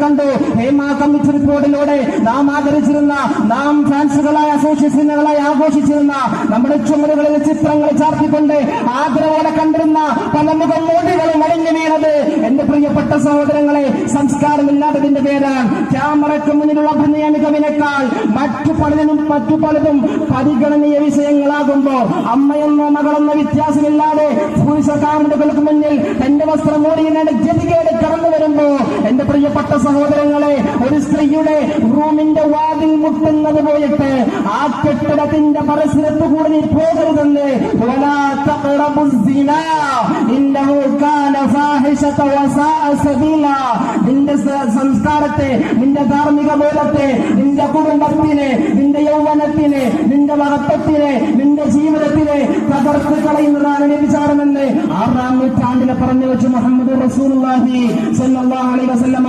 കണ്ടു. ഹേമ കമ്മിറ്റി റിപ്പോർട്ടിലൂടെ നാം ആദരിച്ചിരുന്ന, നാം ഫാൻസുകളായി അസോസിയേഷനുകളായി ആഘോഷിച്ചിരുന്ന, നമ്മുടെ ചുമരുകളിൽ ചിത്രങ്ങൾ ചാർത്തിക്കൊണ്ട് ആദരവോടെ കണ്ടിരുന്ന പല മുഖമോടികളും അടിഞ്ഞു വീണത് എന്റെ പ്രിയപ്പെട്ട സഹോദരങ്ങളെ സംസ്കാരമില്ലാത്തതിന്റെ പേരാണ്. ക്യാമറയ്ക്ക് മുന്നിലുള്ള അഭിനയ മികവിനേക്കാൾ മറ്റു പലതും പരിഗണനീയ വിഷയങ്ങളാകുമ്പോ അമ്മയെന്നോ മകളെന്നോ വ്യത്യാസമില്ലാതെ പുരുഷ കാമുകൾക്ക് മുന്നിൽ തന്റെ വസ്ത്രം മൂടിയുടെ ജതികേട് കടന്നു വരുമ്പോ എന്റെ പ്രിയപ്പെട്ട സഹോദരങ്ങളെ, ഒരു സ്ത്രീയുടെ റൂമിന്റെ വാതിൽ മുട്ടുന്നത് പോയിട്ട് ആ കെട്ടിടത്തിന്റെ പരിസരത്ത് കൂടി നീ പോകരുതെന്ന് നിന്റെ സംസ്കാരത്തെ, നിന്റെ ധാർമ്മിക ബോധത്തെ, നിന്റെ കുടുംബത്തിനെ, നിന്റെ യൗവനത്തിനെ, നിന്റെ മഹത്വത്തിനെ, നിന്റെ ജീവിതത്തിനെ തകർത്ത് കളയുന്നതാണ് വ്യഭിചാരമെന്ന് 6-ാം നൂറ്റാണ്ടിലെ പറഞ്ഞു വെച്ച് മുഹമ്മദ് റസൂലുള്ളാഹി സ്വല്ലല്ലാഹു അലൈഹി വസല്ലം